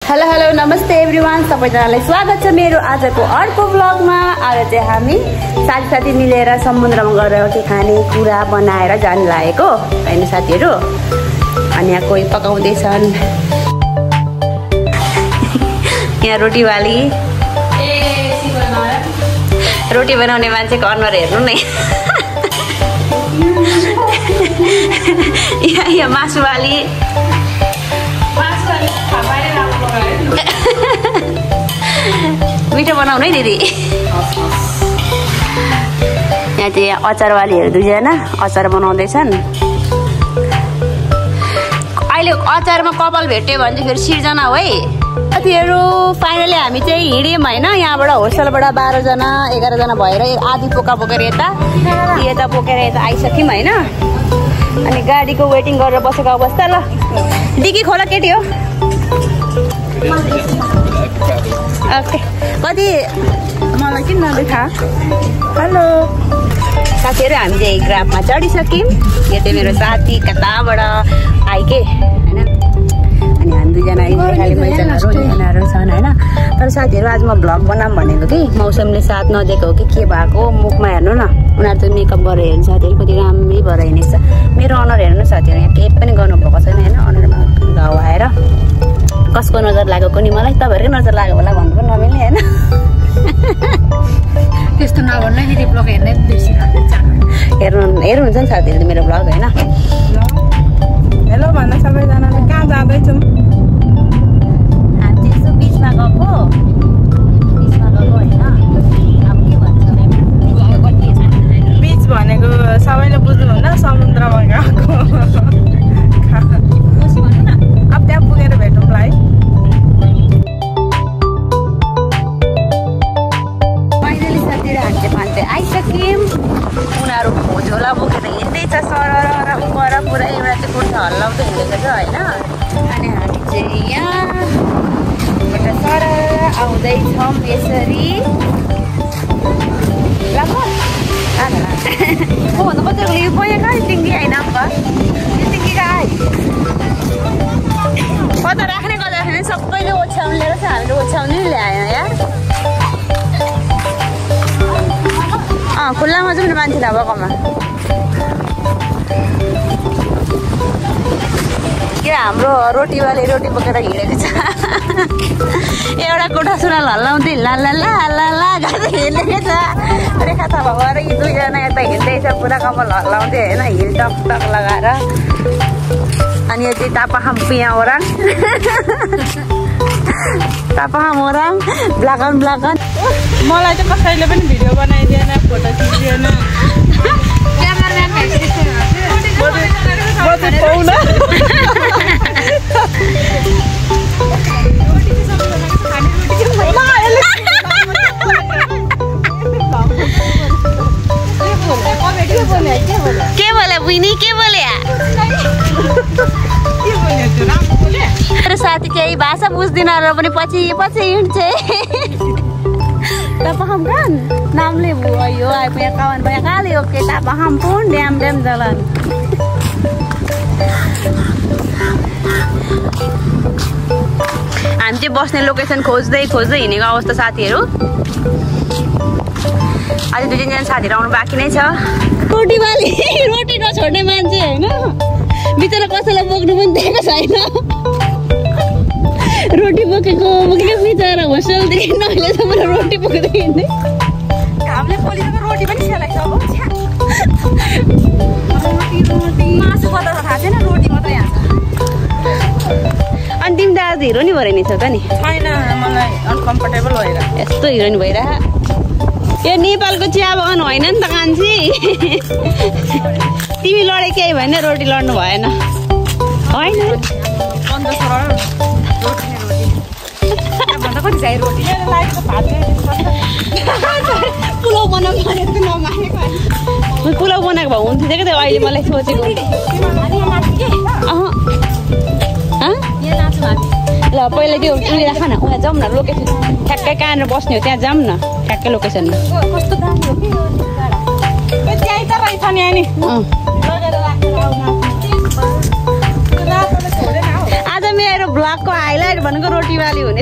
Hello hello नमस्ते everyone, सबैजनालाई स्वागत छ मेरो आजको अर्को ब्लगमा। आज चाहिँ हामी साथी मिलेर समुद्रमा गएर के खाने कुरा बनाएर जान लागेको हैन साथीहरु। अनि यहाँ कोही पकाउँदैछन्, यहाँ रोटीवाली रोटी बनाउने मान्छेको अनुहार हेर्नु नै। यहाँ मासुवाली मिठो बनाउनु है दिदी। यहाँ चाहिँ अचारवालीहरू दुईजना अचार बनाउँदैछन्। अहिले अचारमा कपाल भेट्यो भने चाहिँ फेरि सिर्जना हो है साथीहरू। फाइनली हामी चाहिँ हिँड्यौँ होइन, यहाँबाट होस्टेलबाट 12 जना 11 जना भएर आधी पोका बोकेर यता बोकेर यता आइसक्यौँ होइन। अनि गाडीको वेटिङ गरेर बसेको अवस्था। ल डिकी खोला केटी हो। ओके कति मलाई किन नदेखा। हेलो साथीहरू, हामी चाहिँ ग्राफमा चढिसक्यौँ। यो चाहिँ मेरो साथी कताबाट आइके होइन। अनि हामी दुईजना खालि मैजनाहरू छन् होइन। तर साथीहरू आज म भ्लग बनाऊँ भनेको कि मौसमले साथ नदिएको हो कि के भएको। मुखमा हेर्नु न, उनीहरू चाहिँ मेकअप गरेर हेर्नु साथीहरू कति राम्रै भएर हिँडेको छ। मेरो अनुहार हेर्नु साथीहरू, यहाँ केही पनि गर्नुभएको छैन होइन। अनुहारमा घाउ आएर कसको नजर लागेको नि मलाई, तपाईँहरूकै नजर लाग्यो होला भन्नु पनि नमिल्ने होइन। त्यस्तो नभन्नु फेरि ब्लग हेर्नै हेर्नुहुन्छ नि साथीहरू मेरो ब्लग होइन। हेलो भन्न सबैजनाले कहाँ जाँदैछौँ। हामी यसो बिचमा गएको होइन। अब के भन्छ बिच भनेको सबैले बुझ्नुहुन्न, समुद्रमा गएको। अब त्यहाँ पुगेर भेटौँला है। फाइनली साथीहरू हामी चाहिँ मान्छे आइसक्यौँ। उनीहरू झोला बोकेर हिँड्दैछ सरर पर पुरा एउटा चाहिँ कुर्ता हल्लाउँदै हिँडेको छ होइन। अनि हामी चाहिँ यहाँबाट सरर आउँदैछौँ यसरी। को भन्दा बच्चाको यो पैसा कहाँ टिङ्गी होइन अङ्क, यो टिङ्गी कहाँ कता राख्ने गर्दाखेरि सबैले ओछ्याउनु लिएर चाहिँ हामीले ओछ्याउनु नि ल्याएन यार। खुल्लामा जाउँ न मान्छे नभएकोमा। के हाम्रो रोटीवाले रोटी बोकेर हिँडेको छ। एउटा कोठा सुनाल हल्लाउँदै ला गर्दै हिँडेको छ। रेखा थापा भएर यी दुईजना यता हिँड्दैछ पुरा कपाल हल्लाउँदै होइन, हिल टक लगाएर। अनि यो चाहिँ तापाखाम पिया ओराङ तापाखाम ओराङ ब्ल्याक एन्ड मलाई चाहिँ कसैले पनि भिडियो बनाइदिएन, फोटो खिचिदिएन। के बोले बुइनी, के बोले मेरो साथी केही भाषा बुझ्दिन र पनि पछि हिँड्छ। तापाखाम कान नामले भयो यहाँ कावन भयो काले ओके तापाखाम पुन ड्याम जलन। हामी चाहिँ बस्ने लोकेसन खोज्दै हिँडेको अवस्था साथीहरू। आज 2-3 जना साथीहरू आउनु बाँकी नै छ। रोटीवाली रोटी नछोड्ने मान्छे होइन, बिचरा कसैलाई बोक्नु पनि दिएको छैन। रोटी बोकेको बिचरा होस्टेलदेखि नहिलेसम्म रोटी बोक्दै हिँड्दै। हामीले पोलिसको रोटी पनि सेलाइछ। मासु कता थाहा छैन, रोटी मात्रै आएको छ। अनि तिमी त आज हिरोनी भएर नि छौ त नि। छैन, मलाई अनकम्फर्टेबल भएर यस्तो हिरोनी भइरह। यो नेपालको चिया बगान होइन नि त कान्छी। तिमी लडे केही भने रोटी लड्नु भएन होइन। पुलाउ बनाएको भए हुन्थ्यो क्या त अहिले मलाई सोचेको। ल पहिला त्यो उयो राख न, उहाँ जाउँ न लोकेसन ठ्याक्कै कहाँनिर बस्ने हो त्यहाँ जाउँ न ठ्याक्कै लोकेसनमा। कस्तो दामी हो कि त्यहीँ त रहेछ नि अनि। मेरो ब्लगको हाइलाइट भनेको रोटीवाली हुने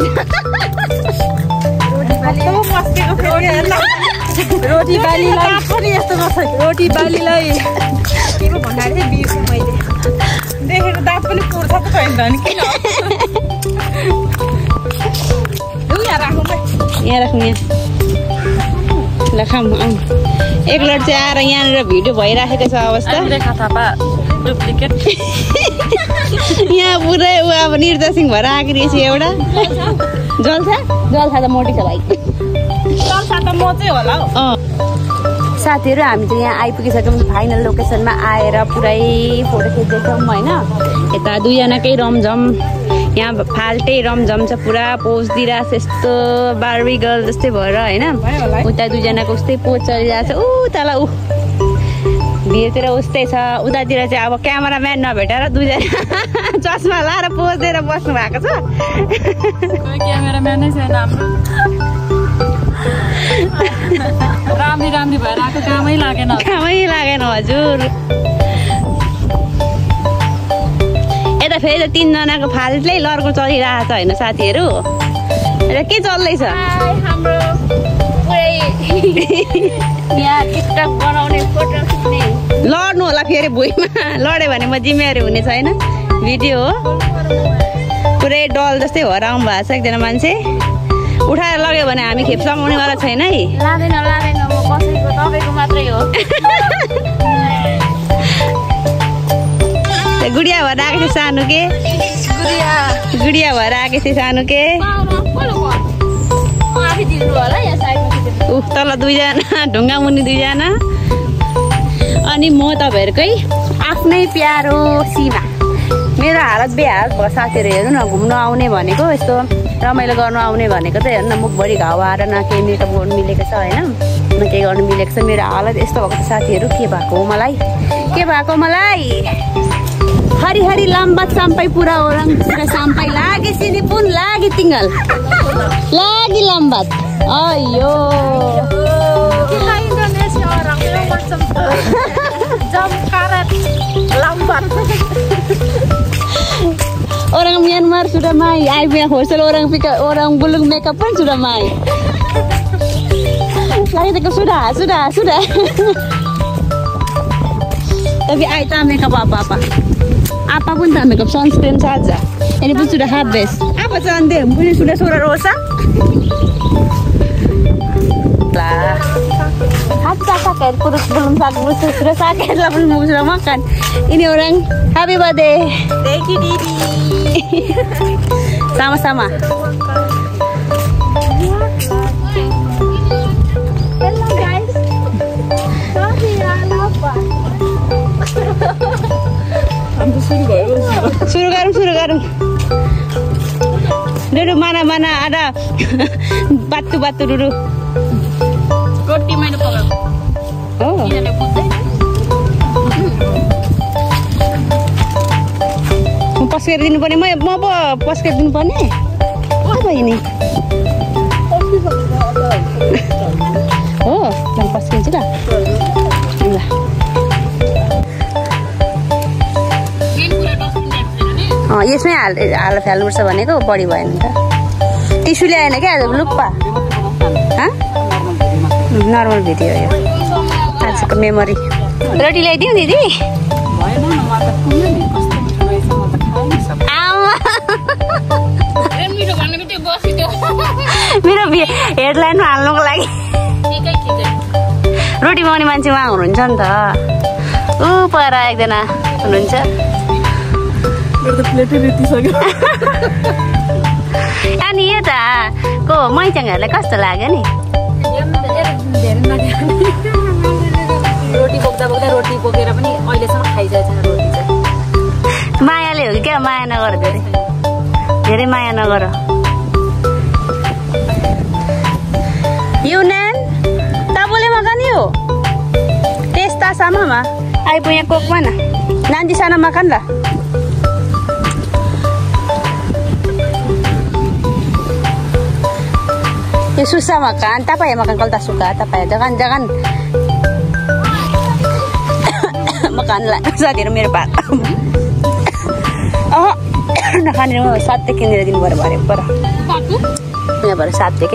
रोटीवालीलाई देखेको दाँत पनि पुर्छ त छैन नि किन यहाँ राखौँ ल खाऊँ एक लट चाहिँ आएर यहाँनिर भिडियो भइराखेको छ अवस्था डुप्लिकेट यहाँ पुरै ऊ अब निर्देशिङ भएर आएको रहेछ एउटा जल्छ त मोटी छ भाइ जल्छ त म चाहिँ होला हौ साथीहरू हामी चाहिँ यहाँ आइपुगिसक्यौँ फाइनल लोकेसनमा आएर पुरै फोटो खिच्दैछौँ होइन यता दुईजनाकै रमझम यहाँ फाल्टै रमझम छ पुरा पोज दिइरहेको छ यस्तो बार्बी गर्ल जस्तै भएर होइन उता दुईजनाको उस्तै पोज चलिरहेको छ ऊ तल ऊ भिरतिर उस्तै छ उतातिर चाहिँ अब क्यामेराम्यान नभेटेर दुईजना चस्मा लाएर पोज दिएर बस्नु भएको छ क्यामेराम्यानै छैन हाम्रो राम्री भएर आएको कामै लागेन हजुर यता फेरि त तीनजनाको फाल्टै लर्को चलिरहेको छ होइन साथीहरू के चल्दैछ लड्नु होला फेरि भुइँमा लड्यो भने म जिम्मेवारी हुने छैन भिडियो हो पुरै डल जस्तै भएर आउनु भएको छ एकजना मान्छे उठाएर लग्यो भने हामी खेप समाउनेवाला छैन है लाँदैन म कसैको तपाईँको मात्रै हो गुडिया भएर आएको थियो सानो के गुडिया भएर आएको थियो सानो के तल दुईजना ढुङ्गा मुनि दुईजना अनि म तपाईँहरूकै आफ्नै प्यारो सीमा मेरो हालत बेहालत भयो साथीहरू हेर्नु न घुम्नु आउने भनेको यस्तो रमाइलो गर्नु आउने भनेको चाहिँ हेर्नु न मुखभरि घाउ आएर न केही मेकअप गर्नु मिलेको छ होइन न केही गर्नु मिलेको छ मेरो हालत यस्तो भएको छ साथीहरू के भएको हो मलाई हरि लम्बा साम्पाई पुरा ओरङ पुरा साम्पाई लागि सिनी पुन लागि तिङ्गल लागि लम्बा अयो orang Myanmar sudah mai, ai punya hostel orang bulung makeup pun sudah mai. Lagi tak sudah. Tapi ai tak makeup apa. Apapun tak makeup, sunscreen saja. Ini pun sudah habis. Apa cantik? Ini sudah suara rosa. Lah. Hati sakit, perut belum sakit, sudah sakit lah belum sudah makan. Ini orang happy birthday. Thank you Didi. Sama-sama. Hello guys. Suruh garam. Duduk mana ada batu duduk. Roti main apa? Oh. Ini ada putih. Pasker din pa ni mo po pasker din pa ni. Apa ini? Oh, yang pasker sudah. Lah. यसमै हाल फाल्नुपर्छ भनेको बढी भएन नि त tissue ल्याएन क्या आज लुप्पा normal video यो आजको मेमोरी रोटी ल्याइदिउँ दिदी मेरो हेडलाइनमा हाल्नुको लागि रोटी बनाउने मान्छे उहाँ हुनुहुन्छ नि त ऊ पर एकजना हुनुहुन्छ अनि यता को मैचाङहरूलाई कस्तो लाग्यो नि रोटी बोक्दा रोटी बोकेर पनि अहिलेसम्म खाइजान्छ रोटी चाहिँ मायाले हो कि क्या माया नगर धेरै माया नगर युनेन तपाईँले makan yuk Testa sama mah Ay punya kok mana nanti sana makan lah ya susah makan tak payah makan kalau tak suka tak payah jangan makan lah saat ini mirip oh नखाने साथै किनेर दिनु पर्यो भरे पर यहाँबाट साथै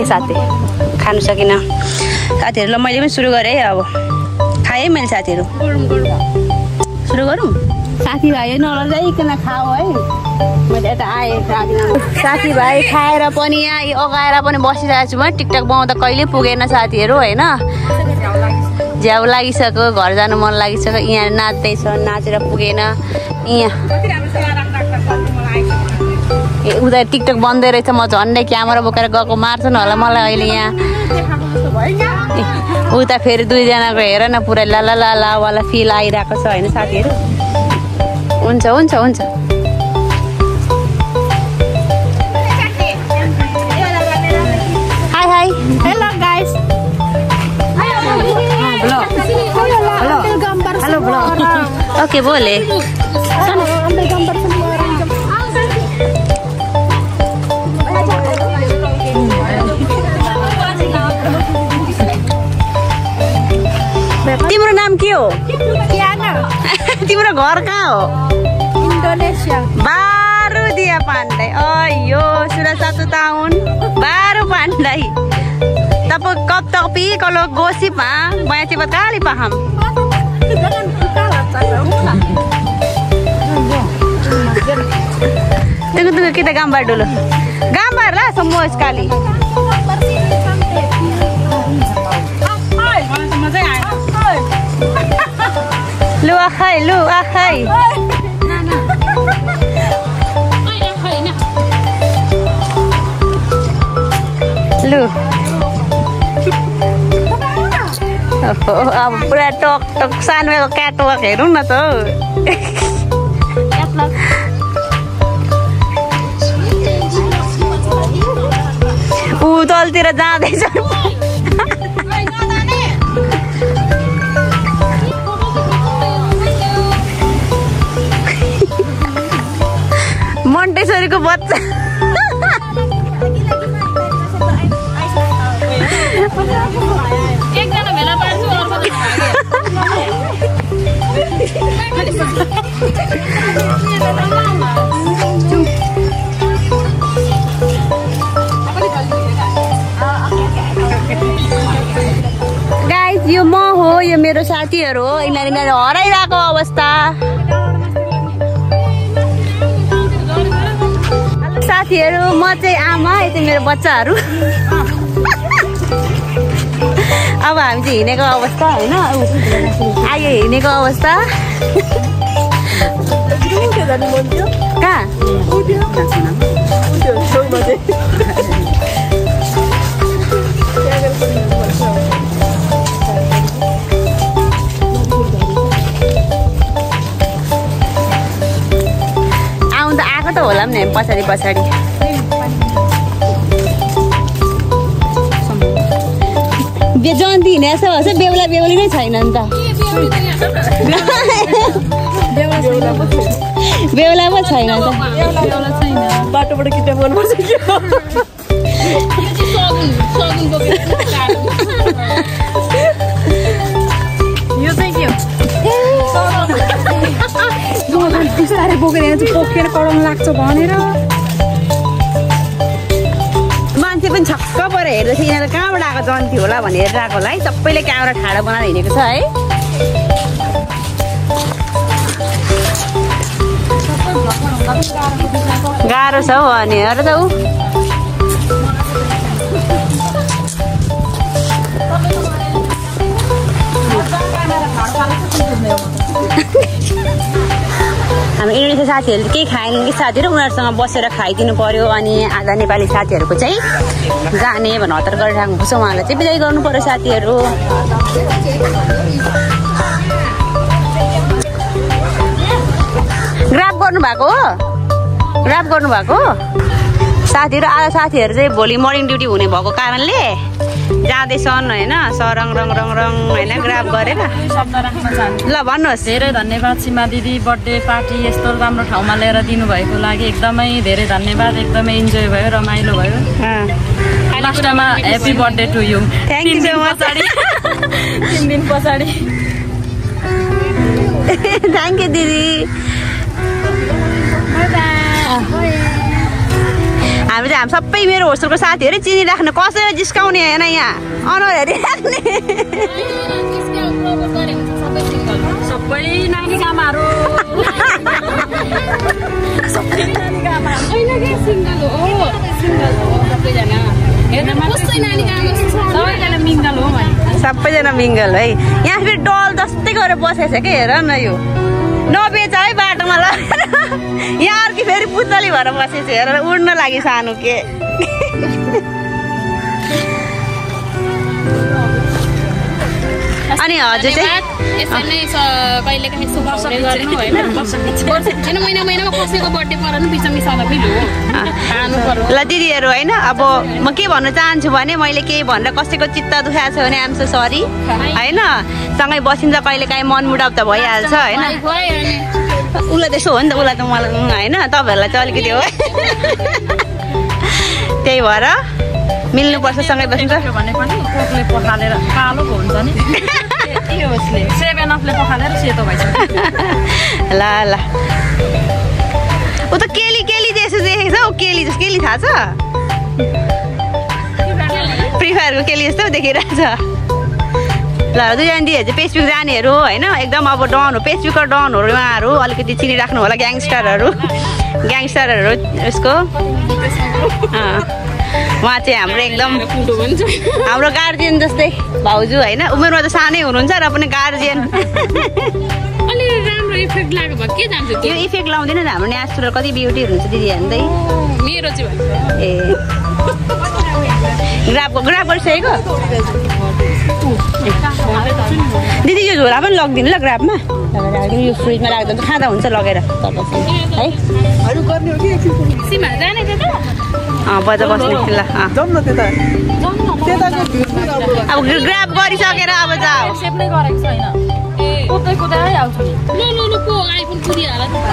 खानु सकिनँ साथीहरू। ल मैले पनि सुरु गरेँ है, अब खाएँ मैले साथीहरू। सुरु गरौँ साथीभाइ नलजाइकन खाऊ है। मैले यता आएँ साथीभाइ खाएर पनि यहाँ अगाएर पनि बसिरहेको छु। म टिकटक बनाउँदा कहिले पुगेन साथीहरू होइन। झ्याउ लागिसक्यो, घर जानु मन लागिसक्यो। यहाँ नाच्दैछ, नाचेर पुगेन। यहाँ उता टिकटक बन्दै रहेछ। म झन्डै क्यामेरा बोकेर गएको मार्छन् होला मलाई अहिले। यहाँ उता फेरि दुईजनाको हेर न पुरै लाला लाला वाला फिल आइरहेको छ होइन साथीहरू। हुन्छ हुन्छ हुन्छ high hi hello guys hello okay बोले तिम्रो नाम के हो? तिम्रो घर कहाँ हो? Indonesia. Baru dia pandai. Oh yo, sudah 1 tahun. Baru pandai. Tapi kalau gosip banyak cepat kali paham. Tunggu kita gambar dulu. Gambarlah semua sekali. Lu akhai. Lu. अब पुरा टक सानो क्याटवक हेरौँ न त। ऊ तलतिर जाँदैछ। मन्टेश्वरीको बच्चा एकजना भेला पार्छु गाइस यो म हो, यो मेरो साथीहरू हो। यिनीहरू हराइरहेको अवस्था। साथीहरू म चाहिँ आमा, यता मेरो बच्चाहरू। अब हामी चाहिँ हिँडेको अवस्था होइन, आयो हिँडेको अवस्था। कहाँ आउनु त आएको त होला नि पछाडि पछाडि। जन्ती हिँडेको छ बेहुला बेहुली नै छैन नि त। बेहुला पो छैन त। बाटोबाट किताब गर्नुपर्छ कि यो चाहिँ के हो? बिस्तारै बोकेर पोकेर कराउनु लाग्छ भनेर मान्छे पनि छक्क परेर हेर्दैछ। यिनीहरू कहाँबाट आएको जन्ती होला भनेर हेरिरहेको होला है। सबैले क्यामेरा ठाडो बनाएर हिँडेको छ है। गाह्रो छ हौ अनि हेर त ऊ हाम्रो इन्डोनेसिया साथीहरूले केही खाएन कि साथीहरू, उनीहरूसँग बसेर खाइदिनु पर्यो। अनि आधा नेपाली साथीहरूको चाहिँ जाने भनेर हतार गरिराख्नु पर्छ। उहाँलाई चाहिँ बिदाई गर्नु पर्यो साथीहरू। ग्राफ गर्नुभएको हो? ग्राफ गर्नुभएको साथीहरू? आधा साथीहरू चाहिँ भोलि मर्निङ ड्युटी हुने भएको कारणले जाँदैछन् होइन। सरङ रङ रङ रङ होइन ग्राफ गरेर शब्द राख्न चाहन्छु। ल भन्नुहोस्। धेरै धन्यवाद सीमा दिदी, बर्थडे पार्टी यस्तो राम्रो ठाउँमा लिएर दिनुभएको लागि एकदमै धेरै धन्यवाद। एकदमै इन्जोय भयो, रमाइलो भयो। लास्टमा happy birthday to you. Thank you so much. 3 दिन पछाडि थ्याङ्क यू दिदी। हामी चाहिँ सबै मेरो होस्टेलको साथीहरू चिनी राख्नु कसैले जिस्काउने होइन यहाँ अनुहार हेरिराख्ने सबै नानी कामाहरू सबैजना मिङ्गल है यहाँ फेरि डल जस्तै गरेर बसेको छ कि हेर न यो नबेच है बाटोमा लगेर यहाँ अर्की फेरि पुतली भएर बसेको छ हेर उड्न लागि सानो के अनि हजुर चाहिँ ल दिदीहरू होइन अब म के भन्न चाहन्छु भने मैले केही भनेर कसैको चित्त दुखाएको छ भने आम सो सरी होइन सँगै बसिन्छ कहिले काहीँ मन मुडाउ त भइहाल्छ होइन उसलाई त्यसो हो नि त उसलाई त मलाई होइन तपाईँहरूलाई चाहिँ अलिकति हो त्यही भएर मिल्नुपर्छ सँगै बसिन्छ भने पनि कोकले पखालेर कालो हुन्छ नि सेभेन अपले पखालेर सेतो भइसक्यो ल ल ऊ त केली केली जस्तो देखेको छ ऊ केली थाहा छ फ्री फायरको केली जस्तो देखिरहेको छ ल दुईजना दिदीहरू चाहिँ पेसबुक जानेहरू होइन एकदम अब डन हो पेसबुकको डनहरू उहाँहरू अलिकति चिनिराख्नु होला ग्याङस्टरहरू यसको उहाँ चाहिँ हाम्रो एकदम हाम्रो गार्जियन जस्तै भाउजू होइन उमेरमा त सानै हुनुहुन्छ र पनि गार्जियन राम्रो इफेक्ट लाग्यो भए के जान्छ त्यो इफेक्ट लाउँदैन त हाम्रो नेचुरल कति ब्युटी हुन्छ दिदी हेर्दै मेरो चाहिँ ए ग्राफ गरिसकेको दिदी यो झोला पनि लगिदिनु ल ग्राफमा लगाएर यो फ्रिजमा राख्दा त खाँदा हुन्छ लगेर है बजा बस्ने ल अब ग्राफ गरिसकेर अब जाऊ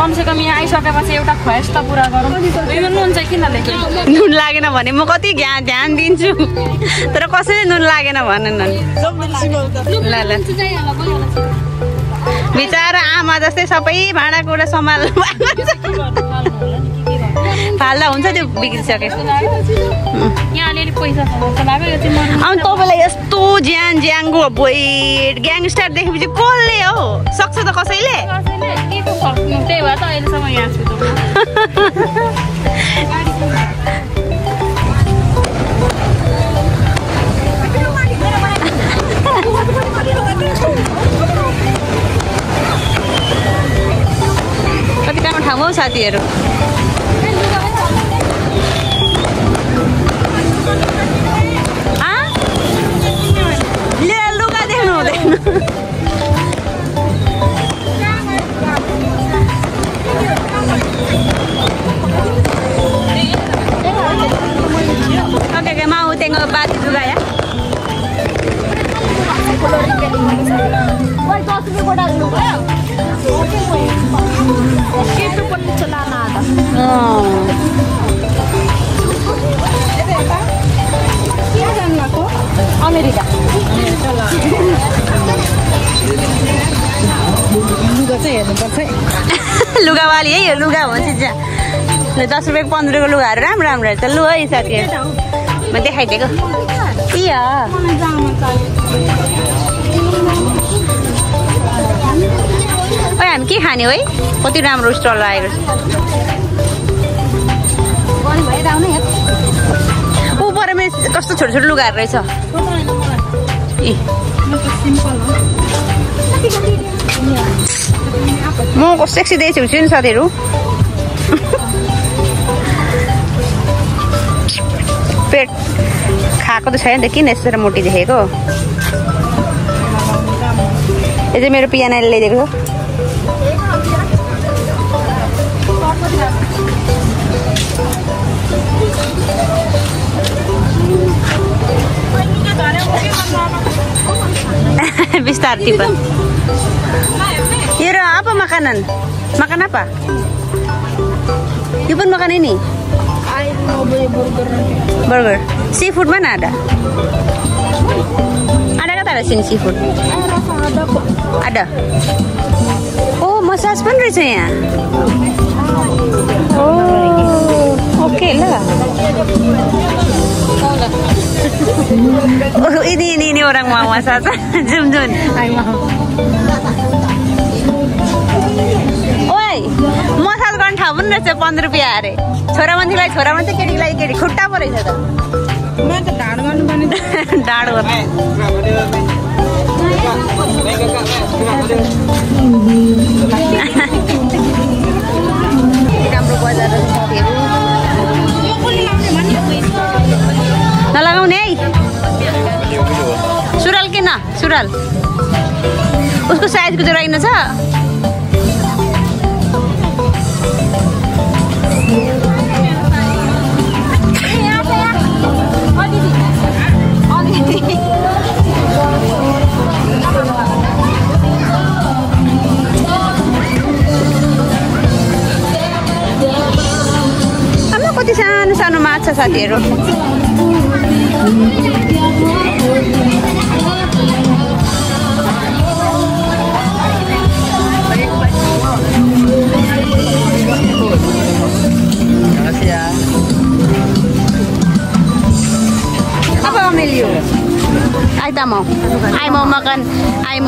कमसेकम यहाँ आइसकेपछि एउटा ख्वाइस त पुरा गरौँ नुन चाहिँ किन लेख्यो नुन लागेन भने म कति ध्यान दिन्छु तर कसैले नुन लागेन भनेन ल ल बिचारा आमा जस्तै सबै भाँडाकुँडा सम्हाल्नु फाल्दा हुन्छ त्यो बिग्रिसक्यो अनि तपाईँलाई यस्तो ज्याङको बोइट ग्याङस्टर देखेपछि कसले हो सक्छ त कसैले त्यही भएर त अहिलेसम्म यहाँ छु कति राम्रो ठाउँ हौ साथीहरू लुगा देख्नु हुँदैन okay mau tengok batu juga ya itu pun celana ada Amerika लुगा चाहिँ हेर्नुपर्छ लुगावाली है यो लुगा भन्छ चाहिँ 10 रुपैयाँ 15 रुपैयाँको लुगाहरू राम्रो राम्रो रहेछ लु है साथीहरू म देखाइदिएको इया ओइ हामी के खाने हो है कति राम्रो स्टल लागेको छ ऊपरमा कस्तो छोटो छोटो लुगाहरू रहेछ म कस्तो सेक्सी देखेको छु नि साथीहरू पेट खाएको त छैन त किन यस्तो मोटी देखेको यो चाहिँ मेरो पियानाले ल्याइदिएको बिस्तार tipe. Ira, apa makanan? Makan apa? You pun makan ini? Mau beli burger nanti. Burger. Seafood mana ada? Ada kata ada sini seafood? Rasa ada kok. Ada. Oh, massage pun rasanya. Oh. Oke lah. Oh, ini orang mama saja. Jom. Hai mama. Oi, massage गर्न ठाउँ पनि रहेछ 15 रुपैयाँ अरे। छोरा मान्छेलाई केटीलाई खुट्टा पो रहेछ त। म त ढाड गर्नु पनि ढाड गर्नु। राम्रो बजार साथीहरु। नलगाउने है। सुरुवाल किन? सुरुवाल। उसको साइजको जोराइन छ? आमा कति सानो सानो माछा साथीहरु। Apa Amelio? Ay mau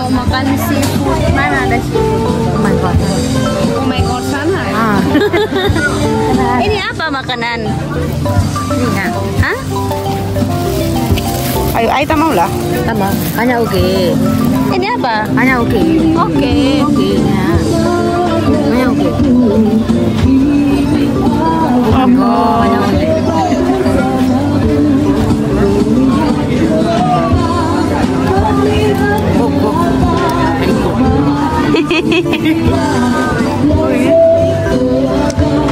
makan seafood. Mana ada seafood? Oh my god. Oh my god, sana. Ini apa makanan? Ini hah? Ayo, Aita mau lah. Tama, hanya oke. Ini apa? Hanya oke. Oke. Ya. Hanya oke. Hanya oke.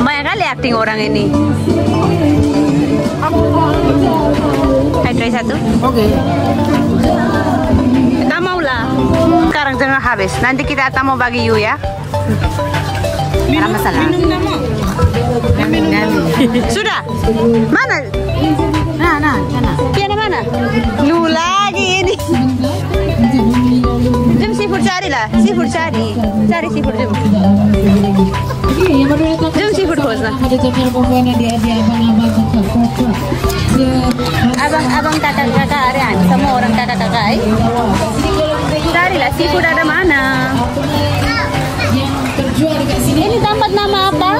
Banyak kali acting orang ini. Hai, try satu. Oke. Kita mau lah. Sekarang jangan habis. Nanti kita mau bagi you ya. Ada masalah. Sudah? Mana? Nah, sana. Piana mana? Lu lagi ini. Jom seafood cari lah. Seafood cari. Cari seafood jom. Jom seafood खोज्न. Abang kakak hari ini semua orang kakak है. Carilah seafood ada mana? Ini tempat nama apa?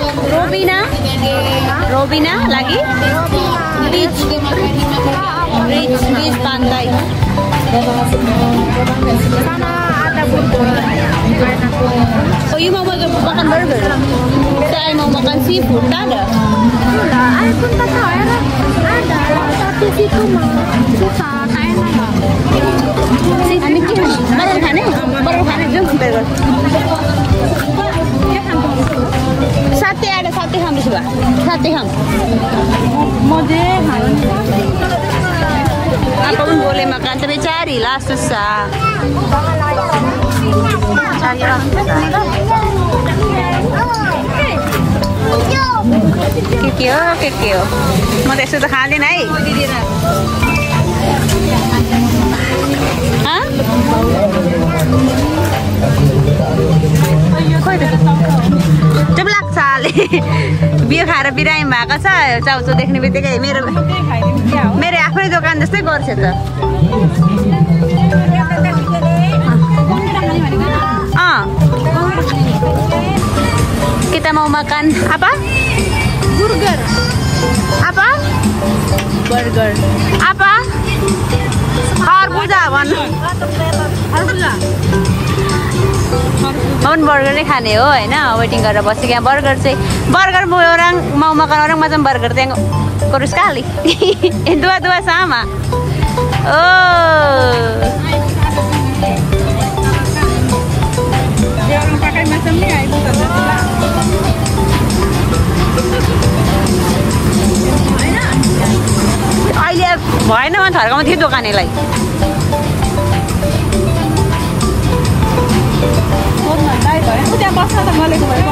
Robina lagi? Beach pantai. Sana ada burger. Oh, you mau makan burger? Saya mau makan seafood, tak ada? Saya pun tak tahu ya. Ada, tapi situ mau susah, kayaknya. Ini kita baru खाने jom burger. Sate ada sate ham di sebelah. Sate ham. Mode ham. Apa pun boleh makan, tapi carilah susah. Carilah susah. Kikyo. Mau tes sudah kalian ay? Hah? Ceblak साले बियो खाएर बिरामी भएको छ चाउचाउ देख्ने बित्तिकै मेरो आफ्नै दोकान जस्तै गर्छ त kita mau makan apa? Burger. Apa? Burger. Apa? खरबुजा भन्नु खरबुजा मन बर्गर नै खाने हो हैन वेटिङ गरेर बसेको यहाँ burger orang mau makan orang macam burger tengok kurus sekali dua sama oh dia orang pakai macam ni itu अहिले भएन भने थर्काउनु थियो दोकानेलाई त्यहाँ बस्न त मलेको भयो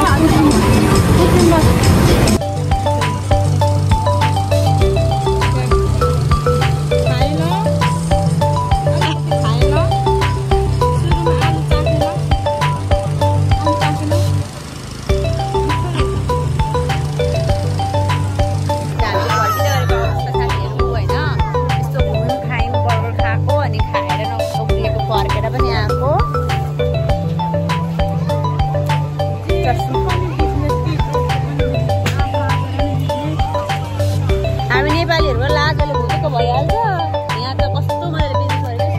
भइहाल्छ यहाँ त कस्तो मजाले बिजनेस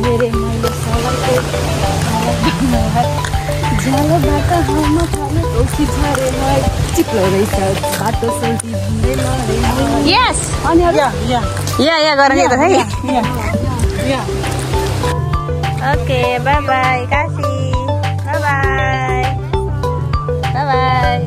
गरेको साथीहरू झालोबाट हाउमा थाले ओसी छारे है चिप्लाउँदैछ बाटो सोल्टी भन्दै लडे यस अनि या गर्ने त है okay by by Kashi by by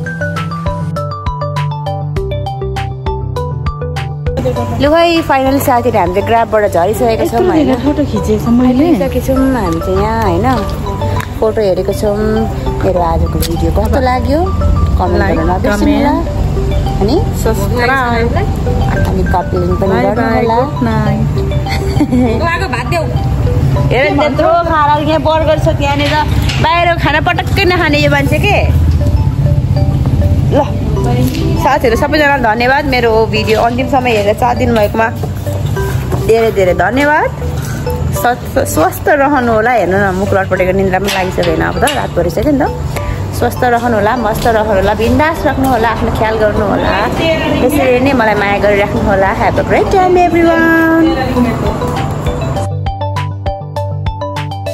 लु है फाइनली साथीहरू हामीले ग्राफबाट झरिसकेका छौँ होइन फोटो खिचेको छ मैले सकेछौँ हामी चाहिँ यहाँ होइन फोटो हेरेको छौँ मेरो आजको भिडियो कस्तो लाग्यो कमेन्ट गर्न नबिर्सनुहोला अनि सब्स्क्राइब अनि कपी लिङ्क पनि गर्नुहोला हेर त्यत्रो खाएर यहाँ बर्गर छ त्यहाँनिर बाहिर खाना पटक्कै नखाने यो मान्छे के ल साथीहरू सबैजना धन्यवाद मेरो भिडियो अन्तिमसम्म हेरेर साथ दिनुभएकोमा धेरै धेरै धन्यवाद स्वस्थ रहनु होला हेर्नु न मुख लटपटेको निन्द्रा पनि लागिसक्यो होइन अब त रात परिसक्यो नि त स्वस्थ रहनु होला मस्त रहनु होला बिन्दास राख्नु होला आफ्नो ख्याल गर्नु होला त्यसरी नै मलाई माया गरिराख्नु होला have a great time everyone